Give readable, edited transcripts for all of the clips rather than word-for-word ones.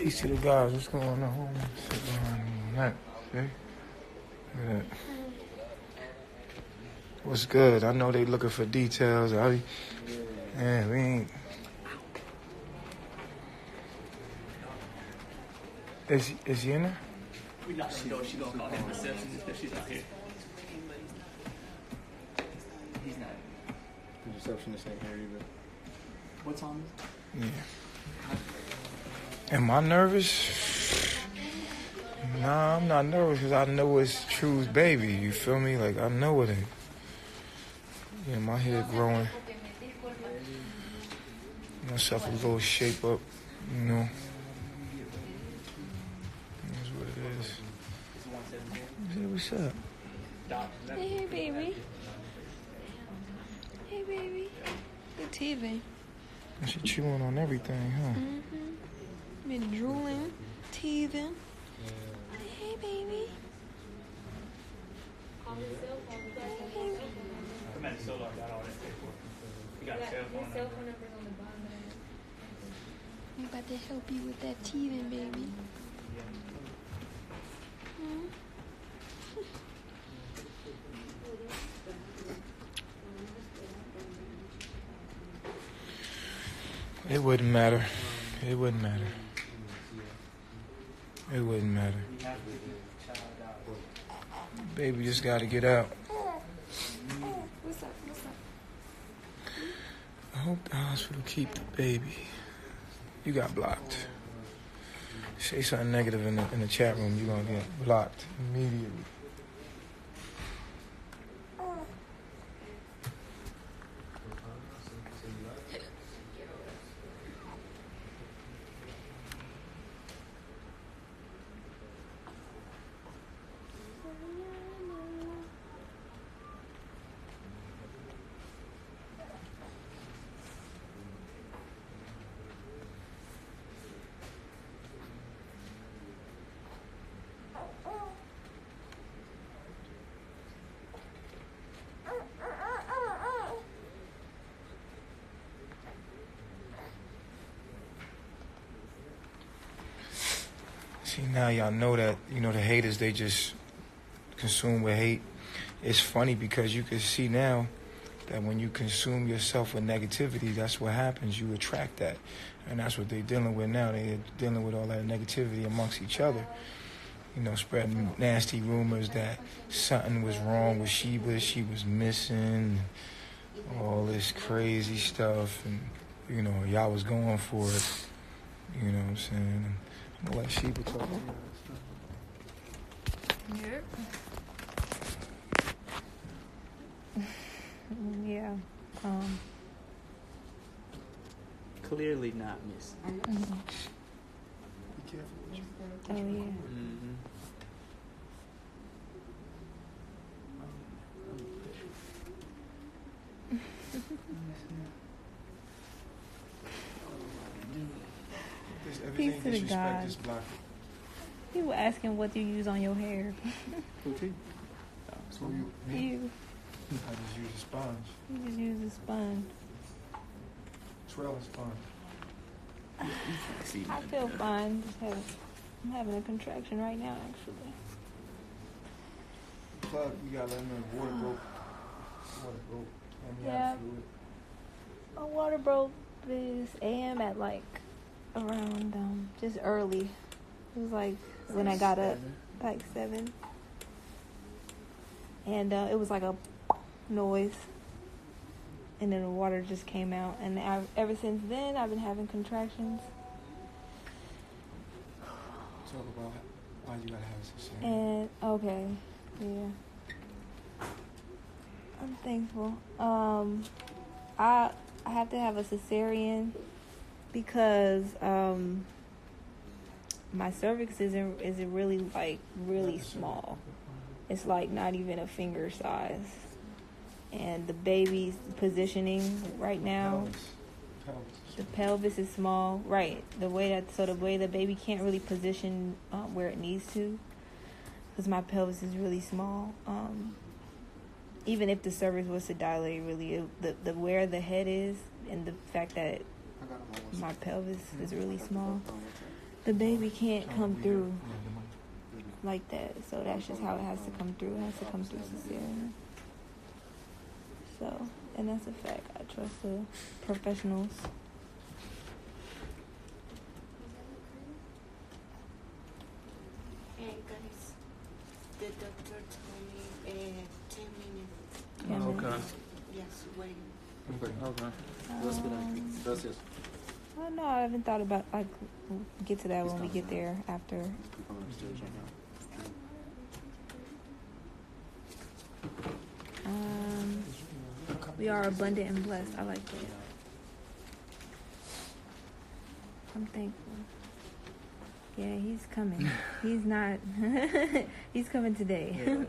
You see the guys, what's going on? Sit behind that, see? Look at that. What's good? I know they looking for details. Yeah, we ain't. Is she in there? We not gonna know if she gonna call him receptionist because she's not here. He's not. The receptionist ain't here either. What time is it? Yeah. Am I nervous? Nah, I'm not nervous because I know it's True's baby. You feel me? Like, I know it ain't. Yeah, my hair growing. Myself a little shape up, you know. That's what it is. Hey, what's up? Hey, baby. Hey, baby. Good TV. She chewing on everything, huh? Mm-hmm. Been drooling, teething. Hey, baby. Solo got all that paperwork. You got a cell phone number on the bottom. I'm about to help you with that teething, baby. Hmm? It wouldn't matter. It wouldn't matter. It wouldn't matter. Baby just got to get out. What's up? I hope the hospital keep the baby. You got blocked. Say something negative in the chat room, you're going to get blocked immediately. See, now y'all know that, the haters, they just consume with hate. It's funny because you can see now that when you consume yourself with negativity, that's what happens. You attract that. And that's what they're dealing with now. They're dealing with all that negativity amongst each other. Spreading nasty rumors that something was wrong with sheebas, she was missing, all this crazy stuff. And, y'all was going for it. You know what I'm saying? I'm going to let Sheba talk to Yep. Yeah. Clearly not missing. Mm-hmm. Be careful with you. Oh, yeah. Mm-hmm. Everything Peace to the disrespect, God. just block it. People asking what you use on your hair. Who too? So me? You. I just use a sponge. You just use a sponge. Twirl a sponge. I feel fine. I'm having a contraction right now, actually. Plug, you gotta let them know water broke. Yeah. My water broke this AM at around just early. It was when I got up, 7. And it was like a noise. And then the water just came out. And ever since then, I've been having contractions. Talk about why you gotta have a cesarean. And, okay, yeah. I'm thankful. I have to have a cesarean Because my cervix isn't really like really small. It's like not even a finger size. And the baby's positioning right now, the pelvis is small. Right. The way the baby can't really position where it needs to, because my pelvis is really small. Even if the cervix was to dilate, really, the where the head is and the fact that my pelvis is really small, the baby can't come through like that. So that's just how it has to come through. It has to come through cesarean. So, and that's a fact. I trust the professionals. Hey guys, the doctor told me 10 minutes. Yeah, Okay. Yes, wait. Okay. Gracias. Oh no, I haven't thought about get to that when we get there after. We are abundant and blessed. I like that. I'm thankful. Yeah, he's coming. He's not. He's coming today. No, I don't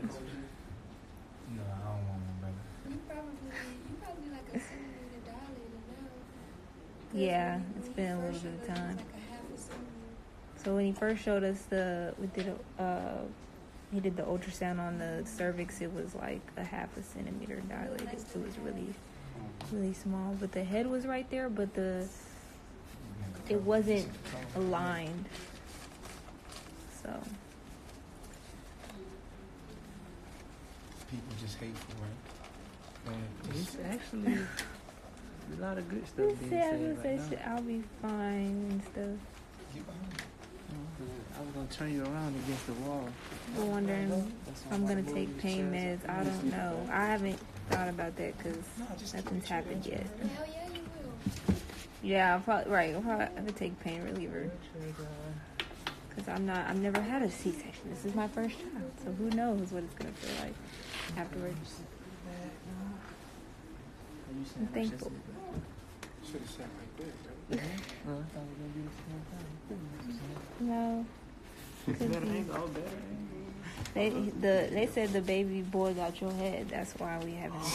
want my brother. You probably like a centimeter dilated now. 'Cause Yeah, when it's he been a first little bit of showed us, it was time. like a half a centimeter. So when he first showed us he did the ultrasound on the cervix. It was like a half a centimeter dilated. It was really, really small. But the head was right there, but it wasn't aligned. So People just hateful, right? It's actually a lot of good stuff being said right now. I'll be fine and stuff. I was gonna turn you around against the wall. I'm wondering if I'm gonna take pain meds. I don't know. I haven't thought about that because nothing's happened yet. Hell yeah, you will. Yeah, I'll probably have to take pain reliever because I've never had a C-section. This is my first child, so who knows what it's gonna feel like afterwards. I'm thankful. Should have said like this, right? No. Better. They said the baby boy got your head. That's why we haven't. Oh,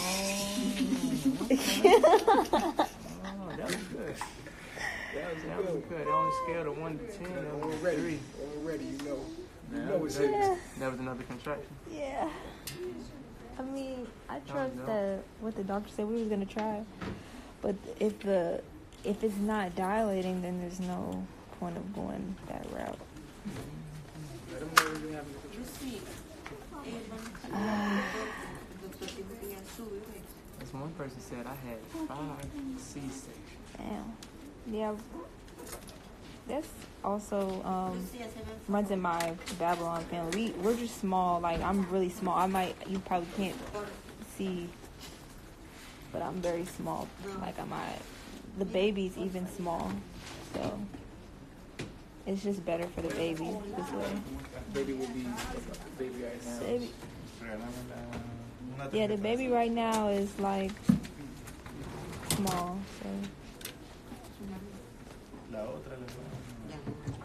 that was good. That was good. On a scale of 1 to 10, that was 3. Already, you know it's Yeah. That was another contraction. Yeah. I mean, I trust that what the doctor said we was gonna try, but if it's not dilating, then there's no point of going that route. Let them know you're having a You see, As one person said, I had 5 C-sections. Damn. Yeah. That's also runs in my Babylon family. We're just small. Like, I'm really small. You probably can't see, but I'm very small. Like, the baby's even small. So it's just better for the baby this way. Baby will be baby right now. Baby. Yeah, the baby right now is like small. So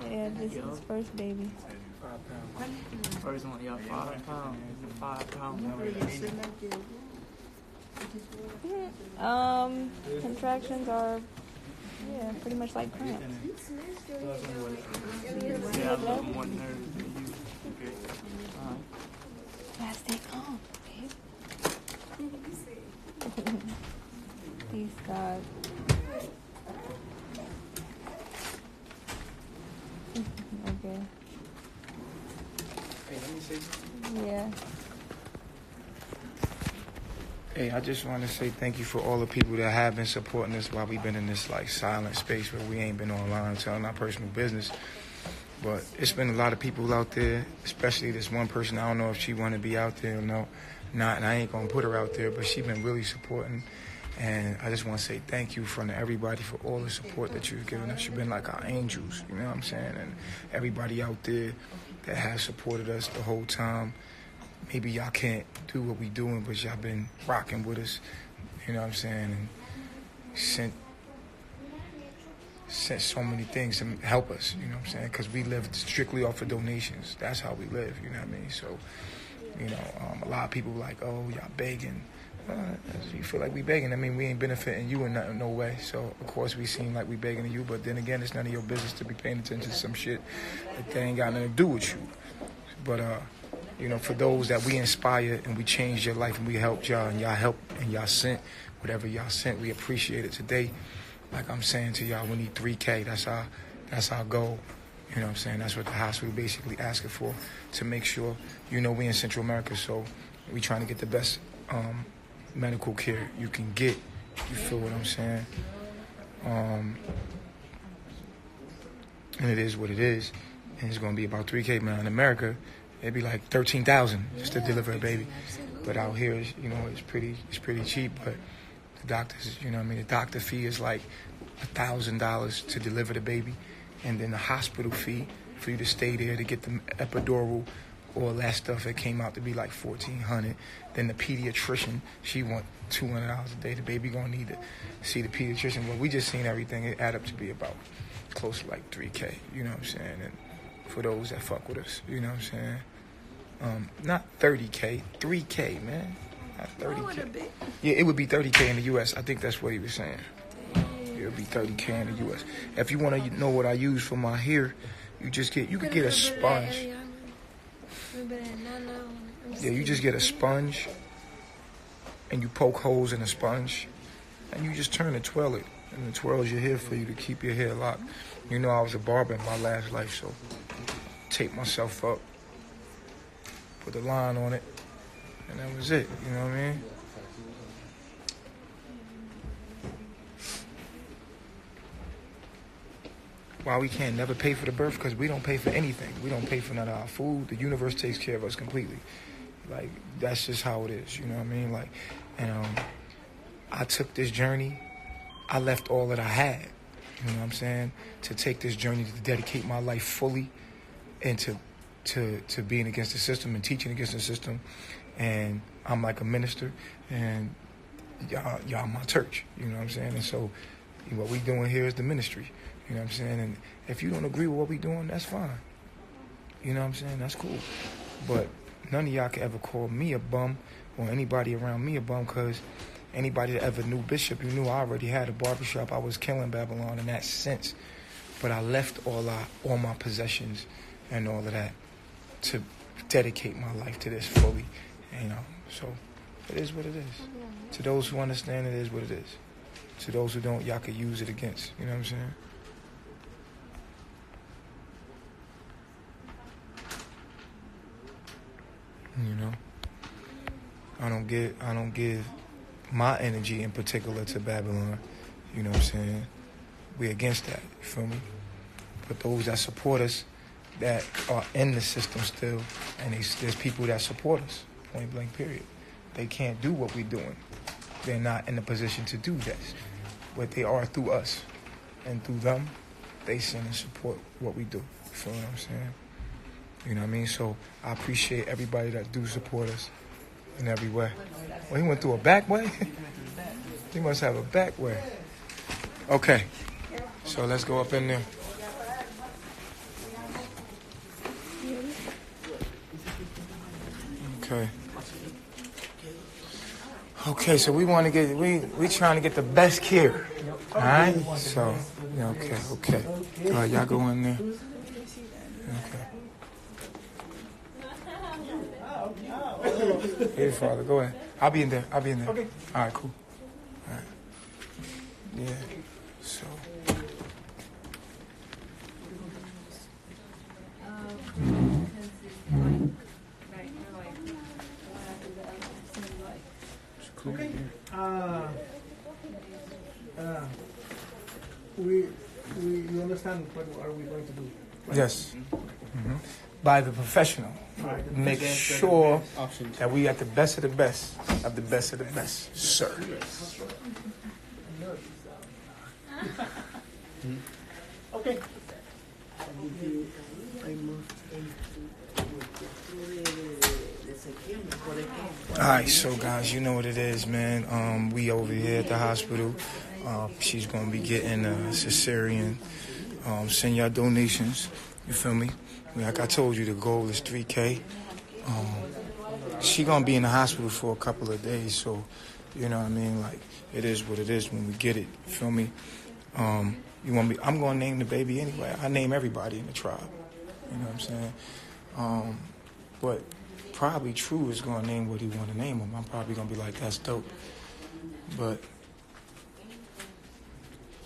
yeah, this is his first baby. 5 pounds. First one, yeah, 5 pounds. It's a 5 pound. Contractions are pretty much like cramps. Yeah, a little more nervous than you. Okay. Gotta stay calm, babe. Peace, God. Okay. Hey, let me say something. Yeah. Hey, I just want to say thank you for all the people that have been supporting us while we've been in this like silent space where we ain't been online telling our personal business. But it's been a lot of people out there, especially this one person. I don't know if she want to be out there or no, not, and I ain't gonna put her out there. But she been really supporting, and I just want to say thank you from everybody for all the support that you've given us. You've been like our angels, you know what I'm saying? And everybody out there that has supported us the whole time. Maybe y'all can't do what we doing, but y'all been rocking with us, you know what I'm saying? And sent so many things to help us, you know what I'm saying? Because we live strictly off of donations. That's how we live, you know what I mean? So, you know, a lot of people like, oh, y'all begging. You feel like we begging. I mean, we ain't benefiting you in no way. So, of course, we seem like we begging to you. But then again, it's none of your business to be paying attention to some shit that ain't got nothing to do with you. But, you know, for those that we inspire and we changed your life and we helped y'all and y'all helped and y'all sent whatever y'all sent, we appreciate it today. Like I'm saying to y'all, we need 3K. That's our goal. You know what I'm saying? That's what the hospital basically asking for, to make sure, you know, we in Central America, so we trying to get the best medical care you can get. You feel what I'm saying? And it is what it is. And it's going to be about 3K, man. In America, it'd be like 13,000 just to deliver a baby. But out here, you know, it's pretty cheap. But the doctors, you know what I mean? The doctor fee is like $1,000 to deliver the baby. And then the hospital fee for you to stay there to get the epidural, all that stuff, it came out to be like $1,400. Then the pediatrician, she want $200 a day. The baby gonna need to see the pediatrician. Well, we just seen everything. It add up to be about close to like 3K. You know what I'm saying? And for those that fuck with us, you know what I'm saying? Not 30K, 3K, man. Not 30K. Yeah, it would be 30K in the U.S. I think that's what he was saying. It would be 30K in the U.S. If you want to know what I use for my hair, you could get a sponge. Yeah, you just get a sponge and you poke holes in the sponge and you just turn it, twirl it, and it twirls your hair for you to keep your hair locked. You know, I was a barber in my last life, so tape myself up, put a line on it, and that was it. You know what I mean? Why we can't never pay for the birth? Because we don't pay for anything. We don't pay for none of our food. The universe takes care of us completely. Like, that's just how it is, you know what I mean? Like, and I took this journey. I left all that I had, you know what I'm saying, to take this journey to dedicate my life fully into to being against the system and teaching against the system. And I'm like a minister, and y'all my church, you know what I'm saying? And so what we doing here is the ministry. You know what I'm saying? And if you don't agree with what we doing, that's fine. You know what I'm saying? That's cool. But none of y'all can ever call me a bum or anybody around me a bum, because anybody that ever knew Bishop, you knew I already had a barbershop. I was killing Babylon in that sense. But I left all my possessions and all of that to dedicate my life to this fully. You know, so it is what it is. To those who understand, it is what it is. To those who don't, y'all could use it against. You know what I'm saying? You know, I don't give my energy in particular to Babylon. You know what I'm saying? We're against that. You feel me? But those that support us, that are in the system still, and there's people that support us. Point blank. Period. They can't do what we're doing. They're not in a position to do this, but they are through us, and through them, they send and support what we do. You feel what I'm saying? You know what I mean? So I appreciate everybody that do support us in every way. Well, he went through a back way? He must have a back way. Okay. So let's go up in there. Okay. Okay, so we want to get, we trying to get the best care. All right? So, okay. All right, y'all go in there. Okay. Hey, Father, go ahead. I'll be in there. Okay. All right, cool. All right. Yeah. So. Okay. You understand what are we going to do? Right? Yes. Mm-hmm. By the professional. Make sure that we at the best of the best of the best of the best, sir. Okay. All right, so guys, you know what it is, man. We over here at the hospital. She's gonna be getting a cesarean. Send y'all donations. You feel me? Like I told you, the goal is 3K. She gonna be in the hospital for a couple of days, so you know what I mean. Like it is what it is when we get it. You feel me? You want me? I'm gonna name the baby anyway. I name everybody in the tribe. You know what I'm saying? But probably True is gonna name what he want to name him. I'm probably gonna be like, that's dope. But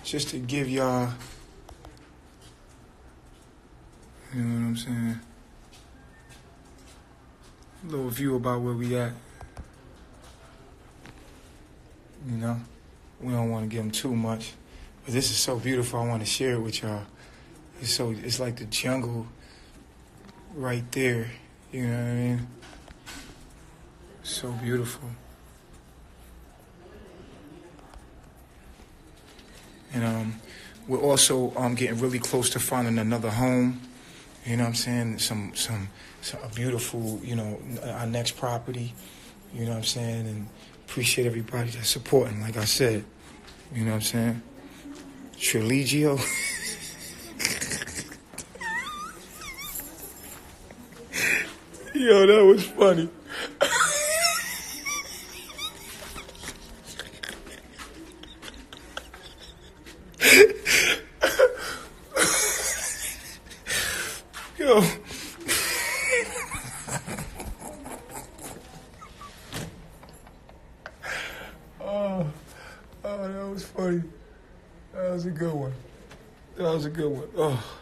just to give y'all, you know what I'm saying, a little view about where we at. You know, we don't want to give them too much, but this is so beautiful. I want to share it with y'all. It's like the jungle right there. You know what I mean? So beautiful. And we're also getting really close to finding another home. You know what I'm saying? Some a beautiful, you know, our next property. You know what I'm saying? And appreciate everybody that's supporting, like I said. You know what I'm saying? Trilegio. Yo, that was funny. Yo. Oh, that was funny. That was a good one. Oh.